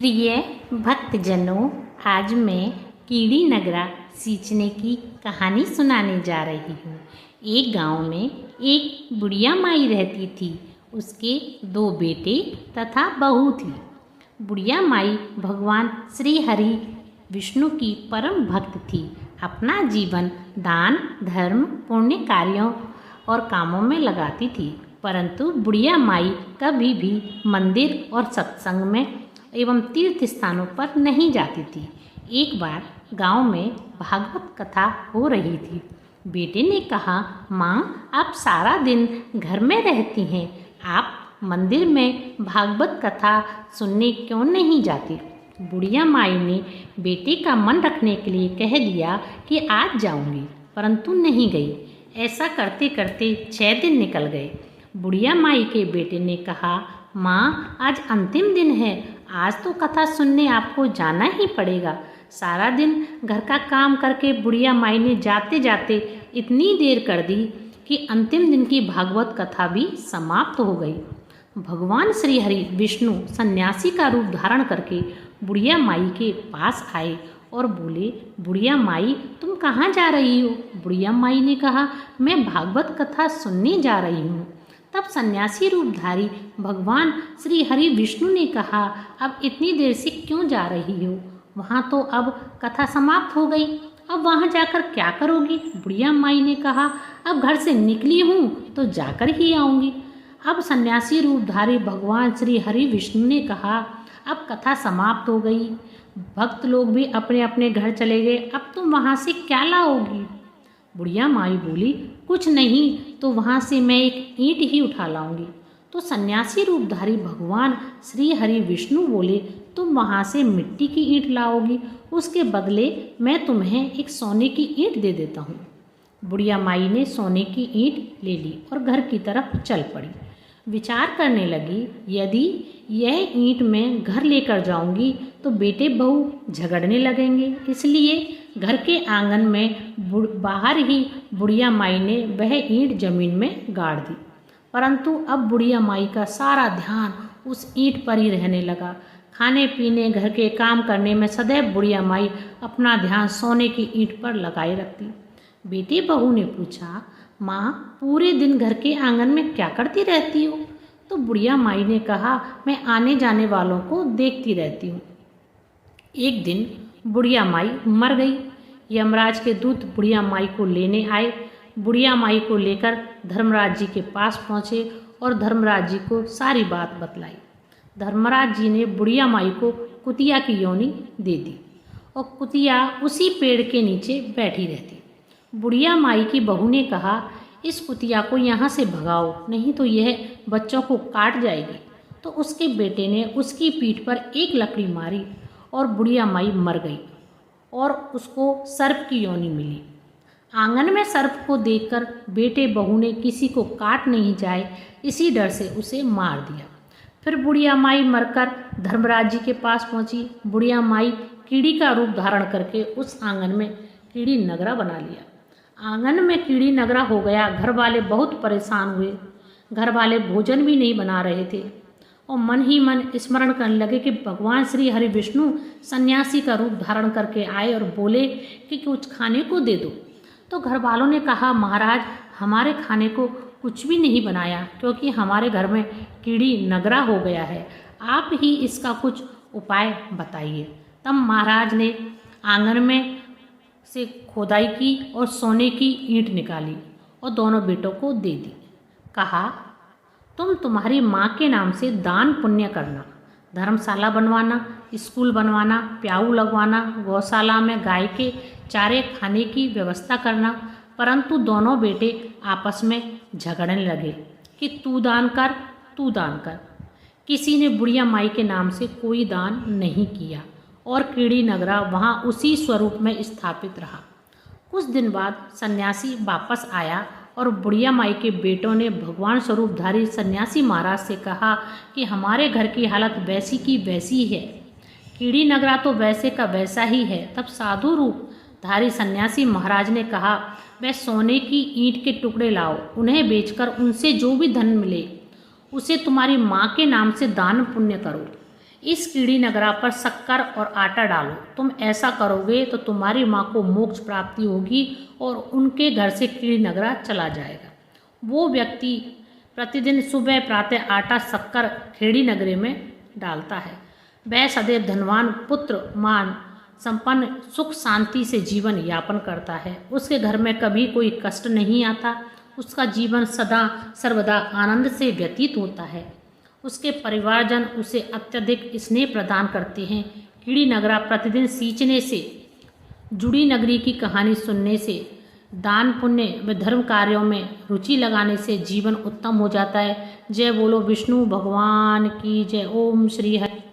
प्रिय भक्तजनों, आज मैं कीड़ी नगरा सींचने की कहानी सुनाने जा रही हूँ। एक गांव में एक बुढ़िया माई रहती थी। उसके 2 बेटे तथा बहू थी। बुढ़िया माई भगवान श्री हरि विष्णु की परम भक्त थी। अपना जीवन दान धर्म पुण्य कार्यों और कामों में लगाती थी, परंतु बुढ़िया माई कभी भी मंदिर और सत्संग में एवं तीर्थ स्थानों पर नहीं जाती थी। एक बार गांव में भागवत कथा हो रही थी। बेटे ने कहा, माँ, आप सारा दिन घर में रहती हैं, आप मंदिर में भागवत कथा सुनने क्यों नहीं जाती? बुढ़िया माई ने बेटे का मन रखने के लिए कह दिया कि आज जाऊंगी, परंतु नहीं गई। ऐसा करते करते 6 दिन निकल गए। बुढ़िया माई के बेटे ने कहा, माँ, आज अंतिम दिन है, आज तो कथा सुनने आपको जाना ही पड़ेगा। सारा दिन घर का काम करके बुढ़िया माई ने जाते जाते इतनी देर कर दी कि अंतिम दिन की भागवत कथा भी समाप्त हो गई। भगवान श्री हरि विष्णु सन्यासी का रूप धारण करके बुढ़िया माई के पास आए और बोले, बुढ़िया माई, तुम कहाँ जा रही हो? बुढ़िया माई ने कहा, मैं भागवत कथा सुनने जा रही हूँ। तब सन्यासी रूपधारी भगवान श्री हरि विष्णु ने कहा, अब इतनी देर से क्यों जा रही हो? वहाँ तो अब कथा समाप्त हो गई, अब वहाँ जाकर क्या करोगी? बुढ़िया माई ने कहा, अब घर से निकली हूँ तो जाकर ही आऊँगी। अब सन्यासी रूपधारी भगवान श्री हरि विष्णु ने कहा, अब कथा समाप्त हो गई, भक्त लोग भी अपने अपने घर चले गए, अब तुम वहाँ से क्या लाओगी? बुढ़िया माई बोली, कुछ नहीं तो वहाँ से मैं एक ईंट ही उठा लाऊंगी। तो सन्यासी रूपधारी भगवान श्री हरि विष्णु बोले, तुम वहाँ से मिट्टी की ईंट लाओगी, उसके बदले मैं तुम्हें एक सोने की ईंट दे देता हूँ। बुढ़िया माई ने सोने की ईंट ले ली और घर की तरफ चल पड़ी। विचार करने लगी, यदि यह ईंट मैं घर लेकर जाऊंगी तो बेटे बहू झगड़ने लगेंगे, इसलिए घर के आंगन में बाहर ही बुढ़िया माई ने वह ईंट जमीन में गाड़ दी। परंतु अब बुढ़िया माई का सारा ध्यान उस ईंट पर ही रहने लगा। खाने पीने घर के काम करने में सदैव बुढ़िया माई अपना ध्यान सोने की ईंट पर लगाए रखती। बेटे बहू ने पूछा, माँ, पूरे दिन घर के आंगन में क्या करती रहती हो? तो बुढ़िया माई ने कहा, मैं आने जाने वालों को देखती रहती हूँ। एक दिन बुढ़िया माई मर गई। यमराज के दूत बुढ़िया माई को लेने आए। बुढ़िया माई को लेकर धर्मराज जी के पास पहुँचे और धर्मराज जी को सारी बात बतलाई। धर्मराज जी ने बुढ़िया माई को कुतिया की योनि दे दी और कुतिया उसी पेड़ के नीचे बैठी रहती। बुढ़िया माई की बहू ने कहा, इस कुतिया को यहाँ से भगाओ, नहीं तो यह बच्चों को काट जाएगी। तो उसके बेटे ने उसकी पीठ पर एक लकड़ी मारी और बुढ़िया माई मर गई और उसको सर्प की योनि मिली। आंगन में सर्प को देखकर बेटे बहू ने किसी को काट नहीं जाए इसी डर से उसे मार दिया। फिर बुढ़िया माई मरकर धर्मराज जी के पास पहुंची। बुढ़िया माई कीड़ी का रूप धारण करके उस आंगन में कीड़ी नगरा बना लिया। आंगन में कीड़ी नगरा हो गया। घर वाले बहुत परेशान हुए। घर वाले भोजन भी नहीं बना रहे थे और मन ही मन स्मरण करने लगे कि भगवान श्री हरि विष्णु सन्यासी का रूप धारण करके आए और बोले कि कुछ खाने को दे दो। तो घर वालों ने कहा, महाराज, हमारे खाने को कुछ भी नहीं बनाया क्योंकि हमारे घर में कीड़ी नगरा हो गया है, आप ही इसका कुछ उपाय बताइए। तब महाराज ने आंगन में से खोदाई की और सोने की ईंट निकाली और दोनों बेटों को दे दी। कहा, तुम्हारी माँ के नाम से दान पुण्य करना, धर्मशाला बनवाना, स्कूल बनवाना, प्याऊ लगवाना, गौशाला में गाय के चारे खाने की व्यवस्था करना। परंतु दोनों बेटे आपस में झगड़ने लगे कि तू दान कर, तू दान कर। किसी ने बुढ़िया माई के नाम से कोई दान नहीं किया और कीड़ी नगरा वहाँ उसी स्वरूप में स्थापित रहा। कुछ दिन बाद सन्यासी वापस आया और बुढ़िया माई के बेटों ने भगवान स्वरूपधारी सन्यासी महाराज से कहा कि हमारे घर की हालत वैसी की वैसी है, कीड़ी नगरा तो वैसे का वैसा ही है। तब साधु रूप धारी सन्यासी महाराज ने कहा, वह सोने की ईंट के टुकड़े लाओ, उन्हें बेचकर उनसे जो भी धन मिले उसे तुम्हारी माँ के नाम से दान पुण्य करो। इस कीड़ी नगरा पर शक्कर और आटा डालो। तुम ऐसा करोगे तो तुम्हारी माँ को मोक्ष प्राप्ति होगी और उनके घर से कीड़ी नगरा चला जाएगा। वो व्यक्ति प्रतिदिन सुबह प्रातः आटा शक्कर खेड़ी नगरे में डालता है। वह सदैव धनवान, पुत्र, मान संपन्न, सुख शांति से जीवन यापन करता है। उसके घर में कभी कोई कष्ट नहीं आता। उसका जीवन सदा सर्वदा आनंद से व्यतीत होता है। उसके परिवारजन उसे अत्यधिक स्नेह प्रदान करते हैं। कीड़ी नगरा प्रतिदिन सींचने से, जुड़ी नगरी की कहानी सुनने से, दान पुण्य व धर्म कार्यों में रुचि लगाने से जीवन उत्तम हो जाता है। जय बोलो विष्णु भगवान की जय। ओम श्री हरि।